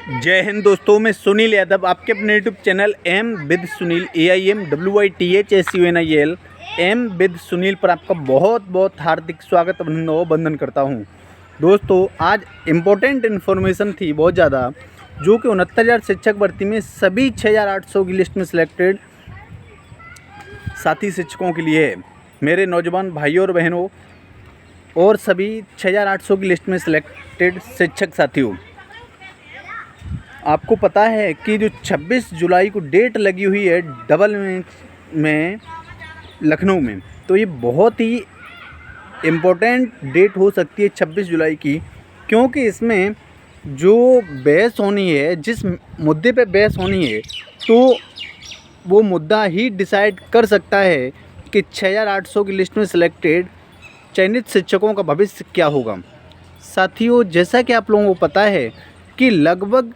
जय हिंद दोस्तों, मैं सुनील यादव आपके अपने YouTube channel aim with Sunil AIMWITHSUNIL aim with Sunil पर आपका बहुत बहुत हार्दिक स्वागत अभिनंदन और वंदन करता हूं। दोस्तों, आज इम्पोर्टेंट इन्फॉर्मेशन थी बहुत ज़्यादा, जो कि 69,000 शिक्षक भर्ती में सभी 6,800 की लिस्ट में सिलेक्टेड साथी शिक्षकों के लिए है। मेरे नौजवान भाइयों और बहनों और सभी 6,800 की लिस्ट में सिलेक्टेड शिक्षक साथियों, आपको पता है कि जो 26 जुलाई को डेट लगी हुई है डबल में लखनऊ में, तो ये बहुत ही इम्पोर्टेंट डेट हो सकती है 26 जुलाई की, क्योंकि इसमें जो बहस होनी है, जिस मुद्दे पे बहस होनी है, तो वो मुद्दा ही डिसाइड कर सकता है कि 6,800 की लिस्ट में सिलेक्टेड चयनित शिक्षकों का भविष्य क्या होगा। साथियों, जैसा कि आप लोगों को पता है कि लगभग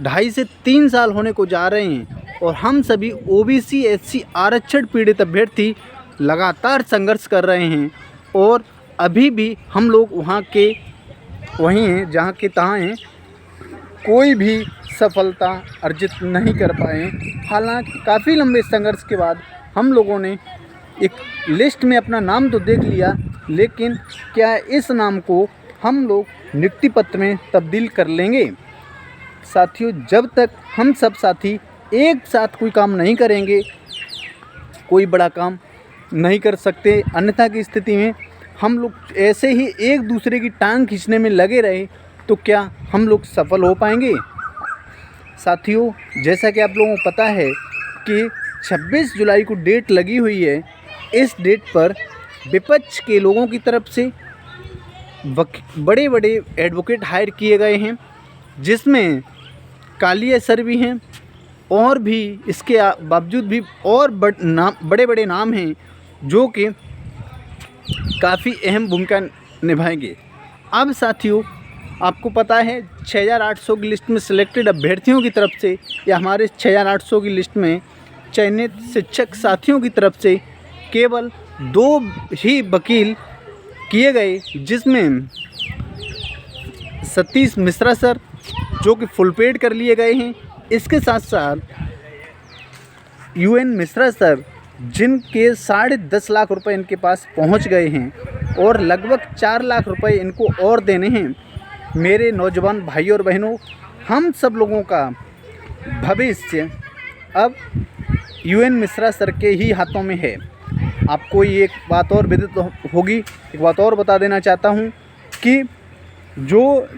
2.5 से 3 साल होने को जा रहे हैं और हम सभी OBC SC आरक्षण पीड़ित अभ्यर्थी लगातार संघर्ष कर रहे हैं और अभी भी हम लोग वहाँ के वहीं हैं जहाँ के तहाँ हैं, कोई भी सफलता अर्जित नहीं कर पाए। हालांकि काफ़ी लंबे संघर्ष के बाद हम लोगों ने एक लिस्ट में अपना नाम तो देख लिया, लेकिन क्या इस नाम को हम लोग नियुक्ति पत्र में तब्दील कर लेंगे? साथियों, जब तक हम सब साथी एक साथ कोई काम नहीं करेंगे, कोई बड़ा काम नहीं कर सकते। अन्यथा की स्थिति में हम लोग ऐसे ही एक दूसरे की टांग खींचने में लगे रहे तो क्या हम लोग सफल हो पाएंगे? साथियों, जैसा कि आप लोगों को पता है कि 26 जुलाई को डेट लगी हुई है। इस डेट पर विपक्ष के लोगों की तरफ से बड़े बड़े एडवोकेट हायर किए गए हैं, जिसमें कालिया सर भी हैं और भी इसके बावजूद भी और बड़े बड़े नाम हैं जो कि काफ़ी अहम भूमिका निभाएंगे। अब साथियों, आपको पता है 6,800 की लिस्ट में सिलेक्टेड अभ्यर्थियों की तरफ से या हमारे 6,800 की लिस्ट में चयनित शिक्षक साथियों की तरफ से केवल 2 ही वकील किए गए, जिसमें सतीश मिश्रा सर जो कि फुल पेड कर लिए गए हैं। इसके साथ साथ UN मिश्रा सर, जिनके 10.5 लाख रुपए इनके पास पहुंच गए हैं और लगभग 4 लाख रुपए इनको और देने हैं। मेरे नौजवान भाइयों और बहनों, हम सब लोगों का भविष्य अब UN मिश्रा सर के ही हाथों में है। आपको ये एक बात और विदित होगी, एक बात और बता देना चाहता हूँ कि जो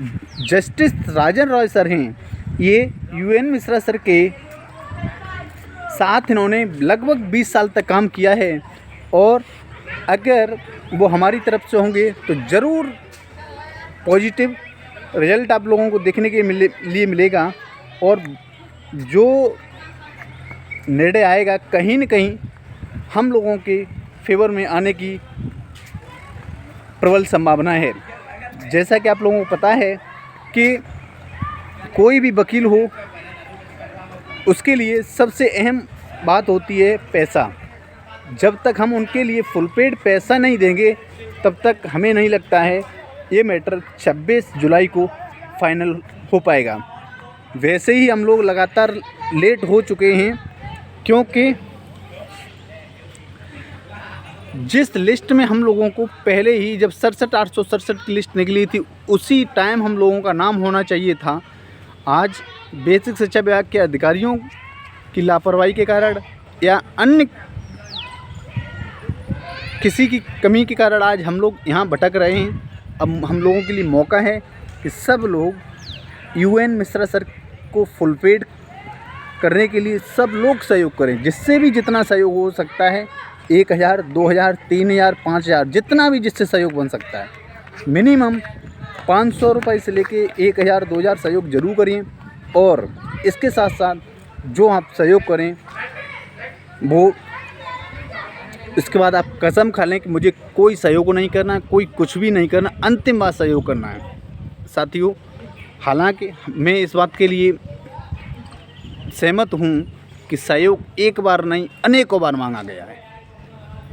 जस्टिस राजन रॉय सर हैं, ये UN मिश्रा सर के साथ इन्होंने लगभग 20 साल तक काम किया है और अगर वो हमारी तरफ से होंगे तो ज़रूर पॉजिटिव रिजल्ट आप लोगों को देखने के लिए मिलेगा और जो निर्णय आएगा कहीं न कहीं हम लोगों के फेवर में आने की प्रबल संभावना है। जैसा कि आप लोगों को पता है कि कोई भी वकील हो, उसके लिए सबसे अहम बात होती है पैसा। जब तक हम उनके लिए फुल पेड पैसा नहीं देंगे, तब तक हमें नहीं लगता है ये मैटर 26 जुलाई को फाइनल हो पाएगा। वैसे ही हम लोग लगातार लेट हो चुके हैं, क्योंकि जिस लिस्ट में हम लोगों को पहले ही जब 67,867 की लिस्ट निकली थी, उसी टाइम हम लोगों का नाम होना चाहिए था। आज बेसिक शिक्षा विभाग के अधिकारियों की लापरवाही के कारण या अन्य किसी की कमी के कारण आज हम लोग यहाँ भटक रहे हैं। अब हम लोगों के लिए मौका है कि सब लोग UN मिश्रा सर को फुल पेड करने के लिए सब लोग सहयोग करें, जिससे भी जितना सहयोग हो सकता है, 1,000, 2,000, 3,000, 5,000, जितना भी जिससे सहयोग बन सकता है। मिनिमम 500 रुपये से लेके 1,000, 2,000 सहयोग जरूर करिए। और इसके साथ साथ जो आप सहयोग करें, वो इसके बाद आप कसम खा लें कि मुझे कोई सहयोग नहीं करना, कोई कुछ भी नहीं करना, अंतिम बार सहयोग करना है। साथियों, हालांकि मैं इस बात के लिए सहमत हूँ कि सहयोग एक बार नहीं अनेकों बार मांगा गया है,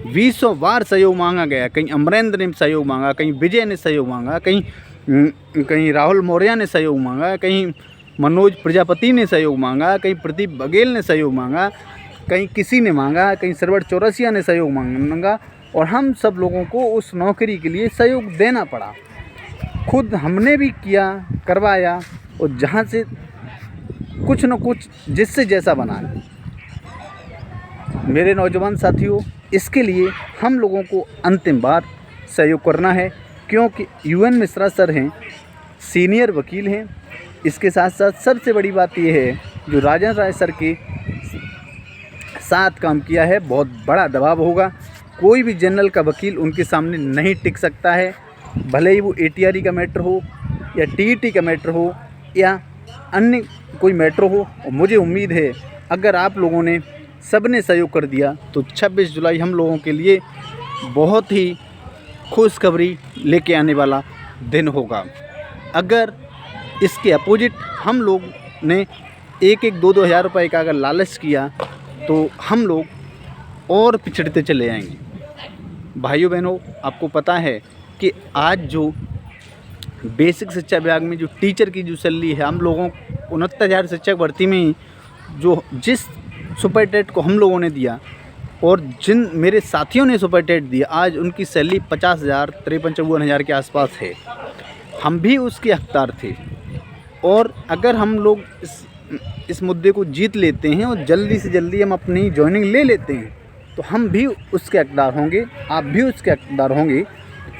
20 बार सहयोग मांगा गया। कहीं अमरेंद्र ने सहयोग मांगा, कहीं विजय ने सहयोग मांगा, कहीं राहुल मौर्य ने सहयोग मांगा, कहीं मनोज प्रजापति ने सहयोग मांगा, कहीं प्रदीप बघेल ने सहयोग मांगा, कहीं किसी ने मांगा, कहीं सरवर चौरसिया ने सहयोग मांगा और हम सब लोगों को उस नौकरी के लिए सहयोग देना पड़ा। खुद हमने भी किया, करवाया और जहाँ से कुछ न कुछ जिससे जैसा बना। मेरे नौजवान साथियों, इसके लिए हम लोगों को अंतिम बार सहयोग करना है, क्योंकि UN मिश्रा सर हैं, सीनियर वकील हैं। इसके साथ साथ सबसे बड़ी बात यह है, जो राजन राय सर के साथ काम किया है, बहुत बड़ा दबाव होगा। कोई भी जनरल का वकील उनके सामने नहीं टिक सकता है, भले ही वो ATRE का मैटर हो या TET का मैटर हो या अन्य कोई मैटर हो। और मुझे उम्मीद है अगर आप लोगों ने सबने सहयोग कर दिया तो 26 जुलाई हम लोगों के लिए बहुत ही खुशखबरी लेके आने वाला दिन होगा। अगर इसके अपोजिट हम लोग ने 1-2 हज़ार रुपये का अगर लालच किया तो हम लोग और पिछड़ते चले जाएंगे। भाइयों बहनों, आपको पता है कि आज जो बेसिक शिक्षा विभाग में जो टीचर की जो सैलरी है, हम लोगों 69,000 शिक्षक भर्ती में जिस सुपर टेट को हम लोगों ने दिया और जिन मेरे साथियों ने सुपर टेट दिया, आज उनकी सैलरी 50,000, 53-54,000 के आसपास है। हम भी उसके हकदार थे और अगर हम लोग इस मुद्दे को जीत लेते हैं और जल्दी से जल्दी हम अपनी जॉइनिंग ले लेते हैं तो हम भी उसके हकदार होंगे, आप भी उसके हकदार होंगे।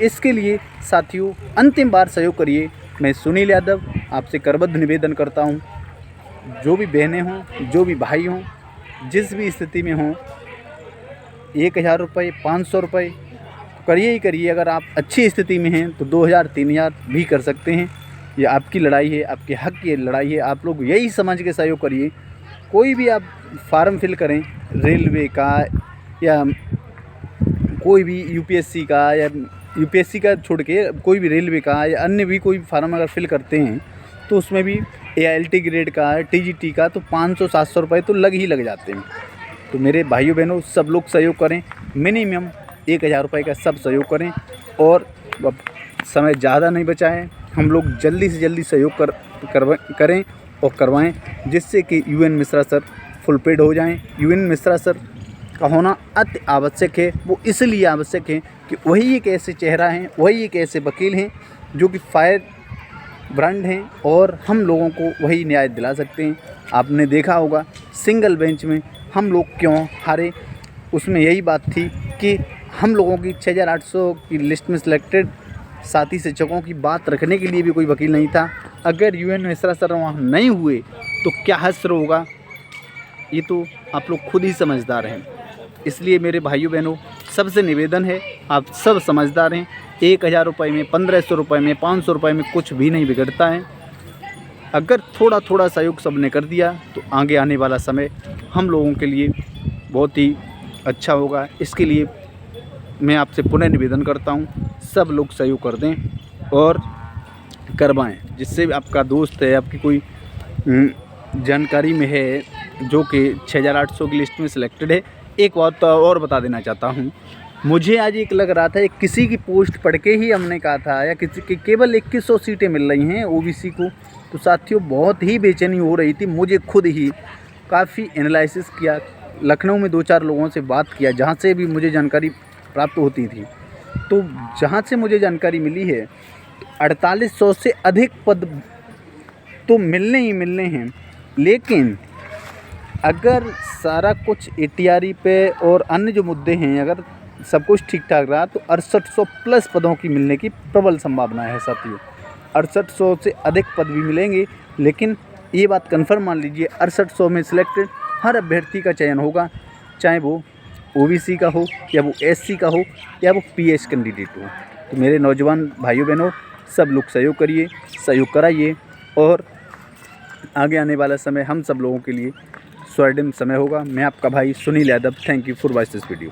इसके लिए साथियों अंतिम बार सहयोग करिए। मैं सुनील यादव आपसे करबद्ध निवेदन करता हूँ, जो भी बहनें हों, जो भी भाई हों, जिस भी स्थिति में हों, 1,000 रुपये, 500 रुपये करिए ही करिए। अगर आप अच्छी स्थिति में हैं तो 2,000, 3,000 भी कर सकते हैं। ये आपकी लड़ाई है, आपके हक की लड़ाई है। आप लोग यही समझ के सहयोग करिए। कोई भी आप फार्म फिल करें, रेलवे का या कोई भी UPSC का या UPSC का छोड़ के कोई भी रेलवे का या अन्य भी कोई फार्म अगर फिल करते हैं तो उसमें भी AILT ग्रेड का, TGT का तो 500-700 रुपये तो लग ही जाते हैं। तो मेरे भाइयों बहनों, सब लोग सहयोग करें, मिनिमम 1,000 रुपये का सब सहयोग करें और समय ज़्यादा नहीं बचाएं। हम लोग जल्दी से जल्दी सहयोग करें और करवाएं, जिससे कि UN Mishra sir full paid हो जाएं। UN मिश्रा सर का होना अति आवश्यक है। वो इसलिए आवश्यक है कि वही एक ऐसे चेहरा हैं, वही एक ऐसे वकील हैं जो कि फायर ब्रांड हैं और हम लोगों को वही न्याय दिला सकते हैं। आपने देखा होगा सिंगल बेंच में हम लोग क्यों हारे, उसमें यही बात थी कि हम लोगों की 6,800 की लिस्ट में सिलेक्टेड साथी शिक्षकों की बात रखने के लिए भी कोई वकील नहीं था। अगर UN मिश्रा सर वहाँ नहीं हुए तो क्या हश्र होगा, ये तो आप लोग खुद ही समझदार हैं। इसलिए मेरे भाइयों बहनों, सबसे निवेदन है, आप सब समझदार हैं। 1,000 रुपये में, 1,500 रुपये में, 500 रुपये में कुछ भी नहीं बिगड़ता है। अगर थोड़ा थोड़ा सहयोग सब ने कर दिया तो आगे आने वाला समय हम लोगों के लिए बहुत ही अच्छा होगा। इसके लिए मैं आपसे पुनः निवेदन करता हूँ, सब लोग सहयोग कर दें और करवाएं, जिससे आपका दोस्त है, आपकी कोई जानकारी में है जो कि 6,800 की लिस्ट में सिलेक्टेड है। एक बात और बता देना चाहता हूँ, मुझे आज एक लग रहा था किसी की पोस्ट पढ़ के ही हमने कहा था या किसी की केवल 2100 सीटें मिल रही हैं OBC को, तो साथियों बहुत ही बेचैनी हो रही थी। मुझे खुद ही काफ़ी एनालिसिस किया, लखनऊ में 2-4 लोगों से बात किया जहाँ से भी मुझे जानकारी प्राप्त होती थी। तो जहाँ से मुझे जानकारी मिली है 4800 से अधिक पद तो मिलने ही मिलने हैं, लेकिन अगर सारा कुछ ATRE पे और अन्य जो मुद्दे हैं अगर सब कुछ ठीक ठाक रहा तो 6800 प्लस पदों की मिलने की प्रबल संभावना है साथियों। 6800 से अधिक पद भी मिलेंगे, लेकिन ये बात कन्फर्म मान लीजिए 6800 में सिलेक्टेड हर अभ्यर्थी का चयन होगा, चाहे वो OBC का हो या वो SC का हो या वो PS कैंडिडेट हो। तो मेरे नौजवान भाइयों बहनों, सब लोग सहयोग करिए, सहयोग कराइए और आगे आने वाला समय हम सब लोगों के लिए स्वर्णिम समय होगा। मैं आपका भाई Sunil Yadav, thank you for watching this video.